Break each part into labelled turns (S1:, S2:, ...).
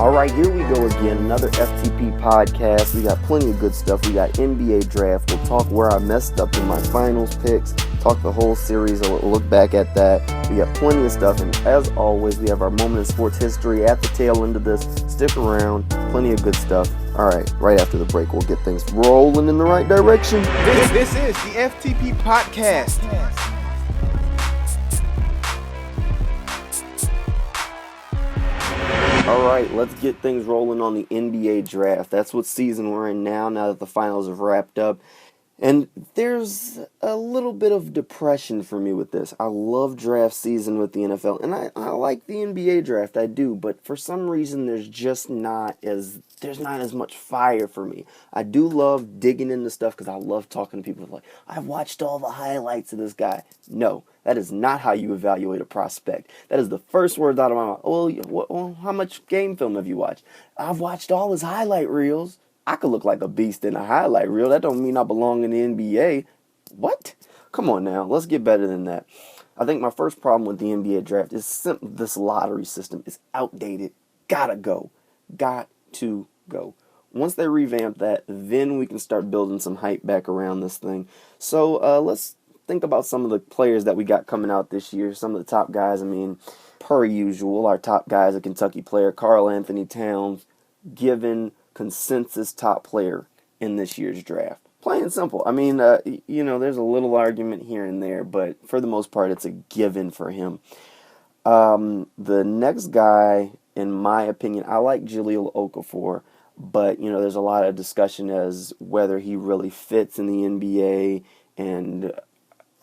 S1: All right, here we go again. Another FTP podcast. We got plenty of good stuff. We got NBA draft. We'll talk where I messed up in my finals picks. Talk the whole series. We'll look back at that. We got plenty of stuff. And as always, we have our moment in sports history at the tail end of this. Stick around. Plenty of good stuff. All right after the break, we'll get things rolling in the right direction.
S2: This is the FTP Podcast.
S1: All right, let's get things rolling on the NBA draft. That's what season we're in now that the finals have wrapped up. And there's a little bit of depression for me with this. I love draft season with the NFL, and I like the NBA draft, I do, but for some reason there's not as much fire for me. I do love digging into stuff because I love talking to people like, I've watched all the highlights of this guy. No, that is not how you evaluate a prospect. That is the first words out of my mouth. Well, how much game film have you watched? I've watched all his highlight reels. I could look like a beast in a highlight reel. That don't mean I belong in the NBA. What? Come on now. Let's get better than that. I think my first problem with the NBA draft is this lottery system is outdated. Gotta go. Got to go. Once they revamp that, then we can start building some hype back around this thing. So let's think about some of the players that we got coming out this year. Some of the top guys. I mean, per usual, our top guy is a Kentucky player, Karl Anthony Towns, given consensus top player in this year's draft. Plain and simple. I mean, there's a little argument here and there, but for the most part, it's a given for him. The next guy, in my opinion, I like Jahlil Okafor, but, there's a lot of discussion as whether he really fits in the NBA, and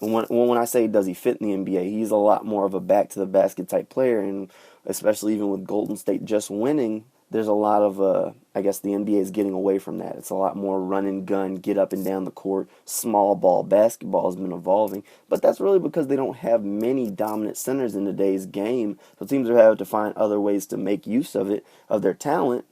S1: when I say does he fit in the NBA, he's a lot more of a back-to-the-basket type player, and especially even with Golden State just winning, there's a lot of, the NBA is getting away from that. It's a lot more run and gun, get up and down the court, small ball. Basketball has been evolving, but that's really because they don't have many dominant centers in today's game. So teams are having to find other ways to make use of their talent,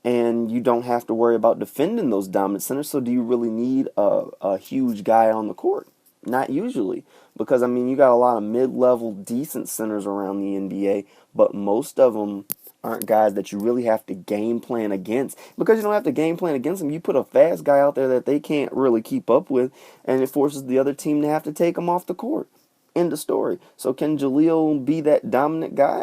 S1: and you don't have to worry about defending those dominant centers. So do you really need a huge guy on the court? Not usually, because, you got a lot of mid-level, decent centers around the NBA, but most of them aren't guys that you really have to game plan against. Because you don't have to game plan against them, you put a fast guy out there that they can't really keep up with, and it forces the other team to have to take him off the court. End of story. So can Jahlil be that dominant guy?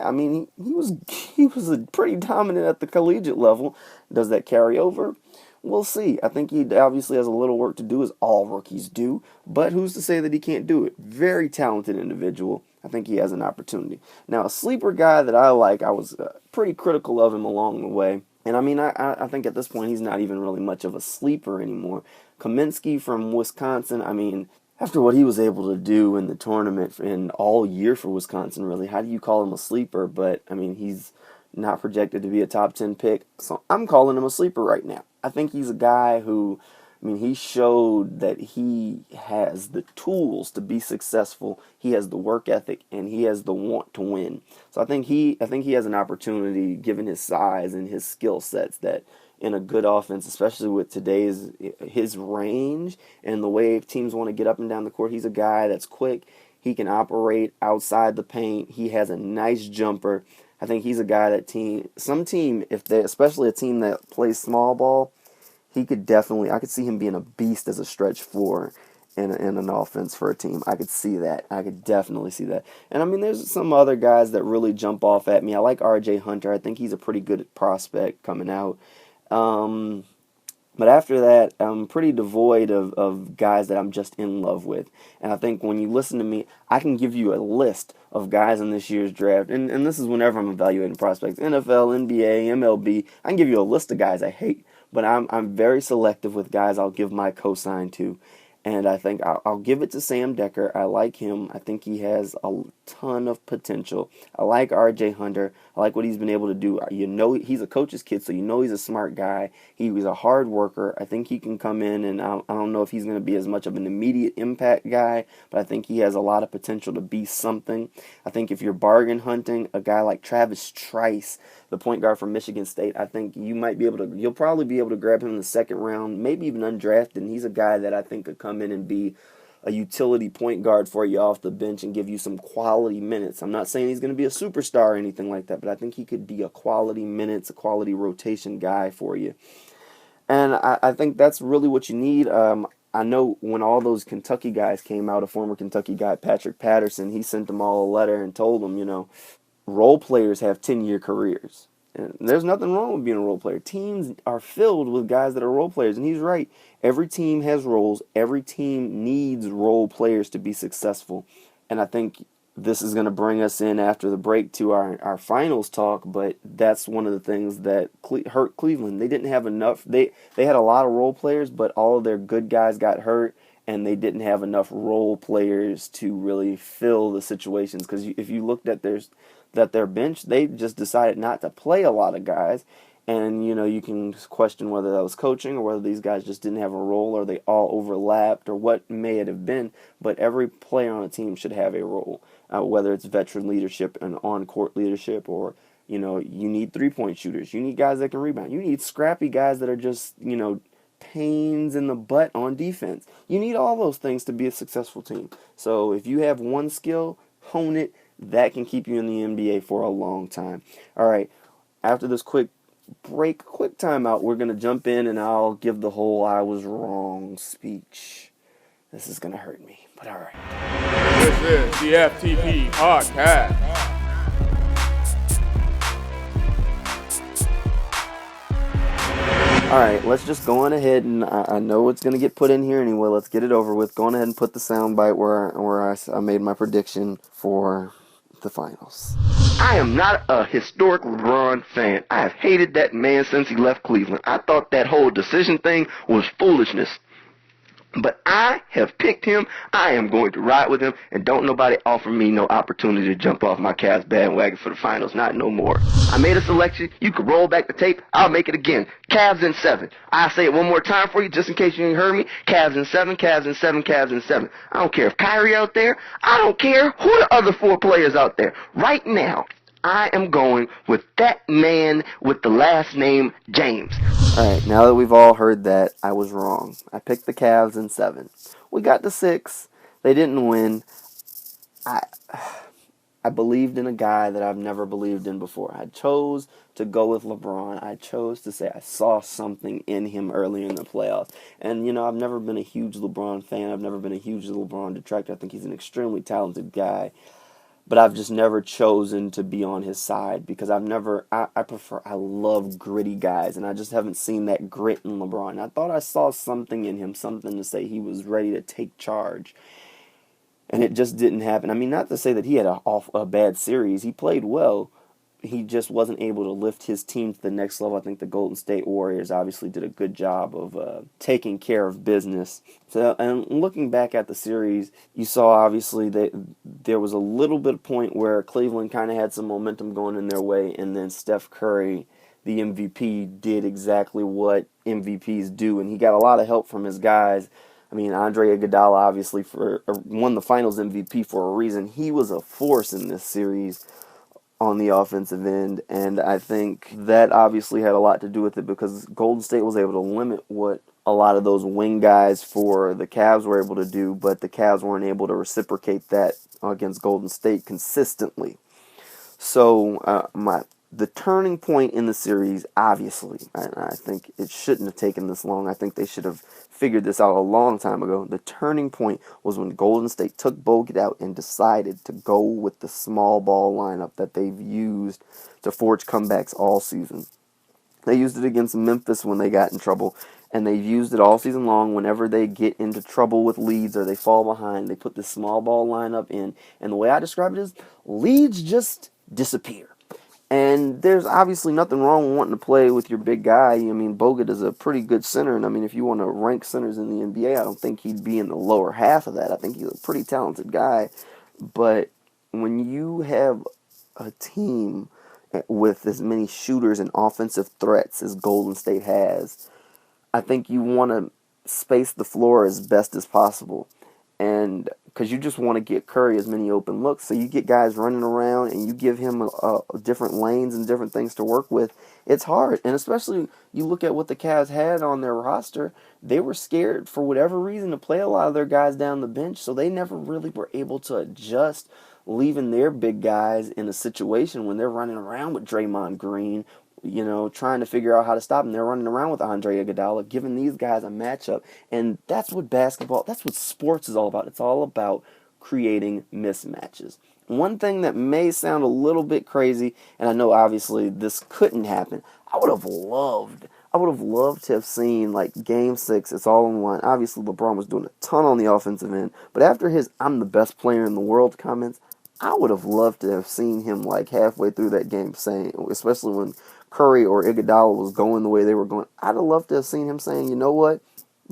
S1: He was pretty dominant at the collegiate level. Does that carry over? We'll see. I think he obviously has a little work to do, as all rookies do, but who's to say that he can't do it? Very talented individual. I think he has an opportunity. Now, a sleeper guy that I like, I was pretty critical of him along the way, and I think at this point he's not even really much of a sleeper anymore. Kaminsky from Wisconsin, after what he was able to do in the tournament and all year for Wisconsin, really, how do you call him a sleeper? But, he's not projected to be a top 10 pick, so I'm calling him a sleeper right now. I think he's a guy who, he showed that he has the tools to be successful. He has the work ethic, and he has the want to win. So I think he has an opportunity, given his size and his skill sets, that in a good offense, especially with his range and the way teams want to get up and down the court, he's a guy that's quick. He can operate outside the paint. He has a nice jumper. I think he's a guy that especially a team that plays small ball, I could see him being a beast as a stretch four in an offense for a team. I could see that. I could definitely see that. And there's some other guys that really jump off at me. I like R.J. Hunter. I think he's a pretty good prospect coming out. But after that, I'm pretty devoid of guys that I'm just in love with. And I think when you listen to me, I can give you a list of guys in this year's draft. And this is whenever I'm evaluating prospects. NFL, NBA, MLB. I can give you a list of guys I hate. But I'm very selective with guys I'll give my cosign to. And I think I'll give it to Sam Decker. I like him. I think he has a ton of potential. I like R.J. Hunter. I like what he's been able to do. He's a coach's kid, so he's a smart guy. He was a hard worker. I think he can come in, and I don't know if he's going to be as much of an immediate impact guy, but I think he has a lot of potential to be something. I think if you're bargain hunting, a guy like Travis Trice, the point guard from Michigan State, I think you'll probably be able to grab him in the second round, maybe even undrafted, and he's a guy that I think could come in and be a utility point guard for you off the bench and give you some quality minutes. I'm not saying he's going to be a superstar or anything like that, but I think he could be a quality minutes, a quality rotation guy for you. And I think that's really what you need. I know when all those Kentucky guys came out, a former Kentucky guy, Patrick Patterson, he sent them all a letter and told them, role players have 10-year careers. And there's nothing wrong with being a role player. Teams are filled with guys that are role players, and he's right. Every team has roles. Every team needs role players to be successful. And I think this is going to bring us in after the break to our finals talk, but that's one of the things that hurt Cleveland. They didn't have enough. They had a lot of role players, but all of their good guys got hurt, and they didn't have enough role players to really fill the situations. Because if you looked at their bench, they just decided not to play a lot of guys. And, you can question whether that was coaching or whether these guys just didn't have a role or they all overlapped or what may it have been. But every player on a team should have a role, whether it's veteran leadership and on-court leadership or, you need three-point shooters. You need guys that can rebound. You need scrappy guys that are just, pains in the butt on defense. You need all those things to be a successful team. So if you have one skill, hone it. That can keep you in the NBA for a long time. All right, after this quick timeout, we're going to jump in and I'll give the whole I was wrong speech. This is going to hurt me, but all right.
S3: This is the FTP Podcast.
S1: All right, let's just go on ahead, and I know it's going to get put in here anyway. Let's get it over with. Go on ahead and put the soundbite where I made my prediction for the finals.
S4: I am not a historic LeBron fan. I have hated that man since he left Cleveland. I thought that whole decision thing was foolishness. But I have picked him. I am going to ride with him, and don't nobody offer me no opportunity to jump off my Cavs bandwagon for the finals. Not no more. I made a selection. You can roll back the tape. I'll make it again. Cavs in 7. I'll say it one more time for you, just in case you ain't heard me. Cavs in 7, Cavs in 7, Cavs in 7. I don't care if Kyrie out there. I don't care who the other 4 players out there. Right now, I am going with that man with the last name James.
S1: All right, now that we've all heard that, I was wrong. I picked the Cavs in 7. We got to 6. They didn't win. I believed in a guy that I've never believed in before. I chose to go with LeBron. I chose to say I saw something in him earlier in the playoffs. And, I've never been a huge LeBron fan. I've never been a huge LeBron detractor. I think he's an extremely talented guy. But I've just never chosen to be on his side because I love gritty guys, and I just haven't seen that grit in LeBron. I thought I saw something in him, something to say he was ready to take charge. And it just didn't happen. I mean, not to say that he had a bad series. He played well. He just wasn't able to lift his team to the next level. I think the Golden State Warriors obviously did a good job of taking care of business. So, and looking back at the series, you saw obviously that there was a little bit of point where Cleveland kind of had some momentum going in their way, and then Steph Curry, the MVP, did exactly what MVPs do, and he got a lot of help from his guys. I mean, Andre Iguodala obviously won the Finals MVP for a reason. He was a force in this series on the offensive end, and I think that obviously had a lot to do with it because Golden State was able to limit what a lot of those wing guys for the Cavs were able to do, but the Cavs weren't able to reciprocate that against Golden State consistently. So the turning point in the series, obviously, I think it shouldn't have taken this long. I think they should have figured this out a long time ago. The turning point was when Golden State took Bogut out and decided to go with the small ball lineup that they've used to forge comebacks all season. They used it against Memphis when they got in trouble, and they've used it all season long whenever they get into trouble with leads or they fall behind. They put this small ball lineup in, and the way I describe it is leads just disappear. And there's obviously nothing wrong with wanting to play with your big guy. I mean, Bogut is a pretty good center, and I mean, if you want to rank centers in the NBA, I don't think he'd be in the lower half of that. I think he's a pretty talented guy. But when you have a team with as many shooters and offensive threats as Golden State has, I think you want to space the floor as best as possible. And because you just want to get Curry as many open looks. So you get guys running around and you give him different lanes and different things to work with. It's hard. And especially you look at what the Cavs had on their roster. They were scared for whatever reason to play a lot of their guys down the bench. So they never really were able to adjust, leaving their big guys in a situation when they're running around with Draymond Green, trying to figure out how to stop them. They're running around with Andre Iguodala, giving these guys a matchup. And that's what sports is all about. It's all about creating mismatches. One thing that may sound a little bit crazy, and I know obviously this couldn't happen, I would have loved to have seen like Game 6, it's all in one. Obviously LeBron was doing a ton on the offensive end, but after his "I'm the best player in the world" comments, I would have loved to have seen him like halfway through that game saying, especially when Curry or Iguodala was going the way they were going, I'd have loved to have seen him saying, you know what,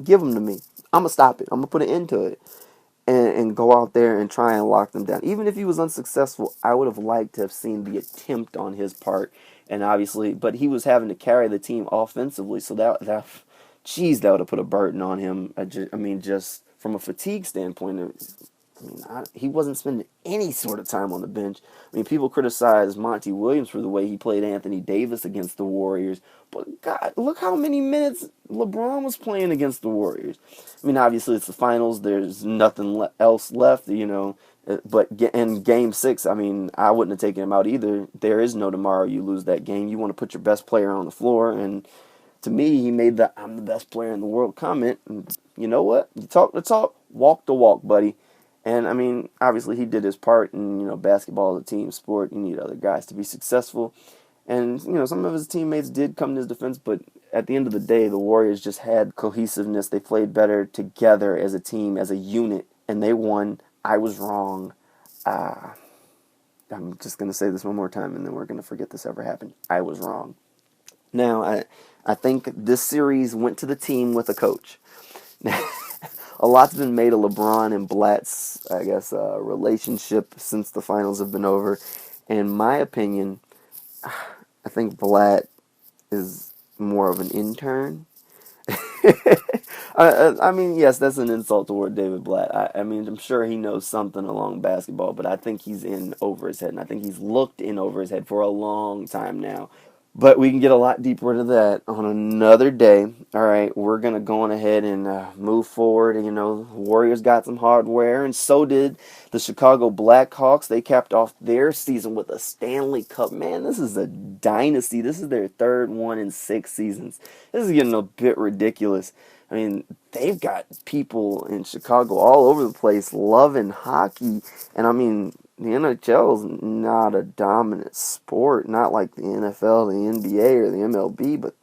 S1: give them to me. I'm going to stop it. I'm going to put an end to it. And go out there and try and lock them down. Even if he was unsuccessful, I would have liked to have seen the attempt on his part. And obviously, but he was having to carry the team offensively, so that would have put a burden on him. Just from a fatigue standpoint, he wasn't spending any sort of time on the bench. People criticize Monty Williams for the way he played Anthony Davis against the Warriors. But, God, look how many minutes LeBron was playing against the Warriors. Obviously, it's the finals. There's nothing else left, But in Game 6, I wouldn't have taken him out either. There is no tomorrow you lose that game. You want to put your best player on the floor. And to me, he made the "I'm the best player in the world" comment. And you know what? You talk the talk, walk the walk, buddy. And, obviously he did his part, and, basketball is a team sport. You need other guys to be successful. And, some of his teammates did come to his defense, but at the end of the day, the Warriors just had cohesiveness. They played better together as a team, as a unit, and they won. I was wrong. I'm just going to say this one more time, and then we're going to forget this ever happened. I was wrong. Now, I think this series went to the team with a coach. A lot's been made of LeBron and Blatt's, relationship since the finals have been over. In my opinion, I think Blatt is more of an intern. Yes, that's an insult toward David Blatt. I'm sure he knows something along basketball, but I think he's in over his head, and I think he's looked in over his head for a long time now. But we can get a lot deeper into that on another day. All right, we're going to go on ahead and move forward. Warriors got some hardware, and so did the Chicago Blackhawks. They capped off their season with a Stanley Cup. Man, this is a dynasty. This is their third one in 6 seasons. This is getting a bit ridiculous. They've got people in Chicago all over the place loving hockey. And, the NHL is not a dominant sport, not like the NFL, the NBA, or the MLB, but,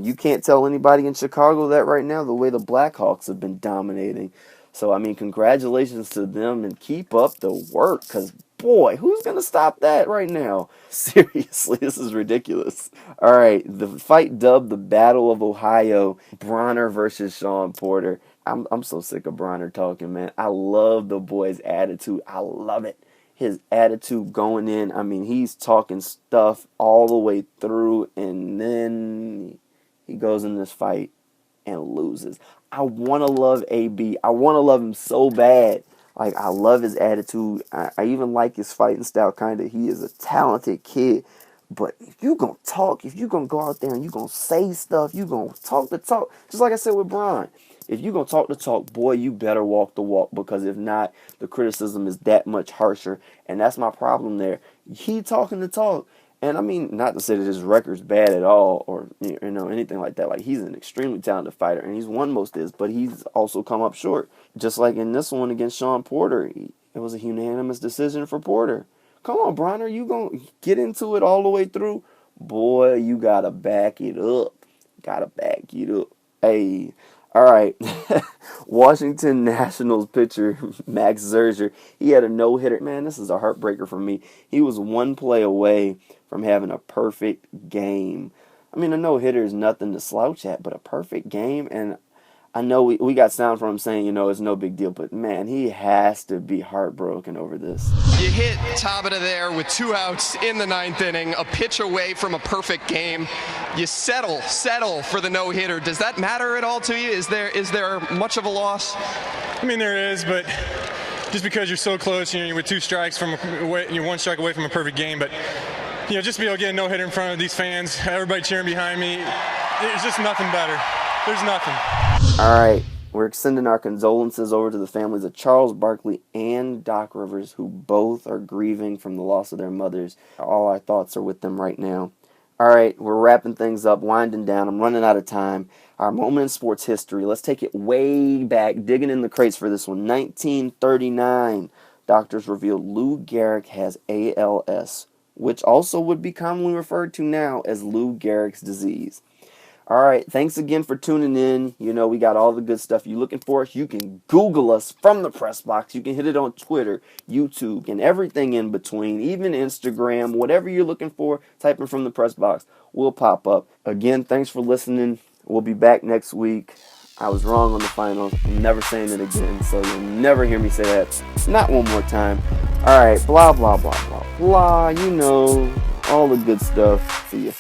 S1: you can't tell anybody in Chicago that right now the way the Blackhawks have been dominating. So, congratulations to them and keep up the work, because, boy, who's going to stop that right now? Seriously, this is ridiculous. All right, the fight dubbed the Battle of Ohio, Broner versus Shawn Porter. I'm so sick of Broner talking, man. I love the boy's attitude. I love it. His attitude going in. He's talking stuff all the way through, and then he goes in this fight and loses. I want to love AB. I want to love him so bad. I love his attitude. I even like his fighting style, kind of. He is a talented kid. But if you're going to talk, if you're going to go out there and you're going to say stuff, you're going to talk the talk, just like I said with Brian. If you're going to talk the talk, boy, you better walk the walk, because if not, the criticism is that much harsher. And that's my problem there. He talking the talk. And not to say that his record's bad at all, or anything like that. He's an extremely talented fighter, and he's won most of his, but he's also come up short. Just like in this one against Shawn Porter, it was a unanimous decision for Porter. Come on, Bronner, you gonna get into it all the way through? Boy, you gotta back it up. Hey. All right, Washington Nationals pitcher Max Scherzer, he had a no-hitter. Man, this is a heartbreaker for me. He was one play away from having a perfect game. A no-hitter is nothing to slouch at, but a perfect game, and I know we got sound from him saying, it's no big deal, but man, he has to be heartbroken over this.
S5: You hit Tabata there with 2 outs in the 9th inning, a pitch away from a perfect game. You settle for the no-hitter. Does that matter at all to you? Is there much of a loss?
S6: There is, but just because you're so close, you're with 2 strikes from away, you're 1 strike away from a perfect game. But just be able to get a no-hitter in front of these fans, everybody cheering behind me, it's just nothing better. There's nothing.
S1: All right, we're extending our condolences over to the families of Charles Barkley and Doc Rivers, who both are grieving from the loss of their mothers. All our thoughts are with them right now. All right, we're wrapping things up, winding down. I'm running out of time. Our moment in sports history. Let's take it way back, digging in the crates for this one. 1939, doctors revealed Lou Gehrig has ALS, which also would be commonly referred to now as Lou Gehrig's disease. All right, thanks again for tuning in. We got all the good stuff you're looking for. You can Google us from the press box. You can hit it on Twitter, YouTube, and everything in between, even Instagram. Whatever you're looking for, type in from the press box. We'll pop up. Again, thanks for listening. We'll be back next week. I was wrong on the finals. I'm never saying it again, so you'll never hear me say that. Not one more time. All right, blah, blah, blah, blah, blah. All the good stuff. See ya.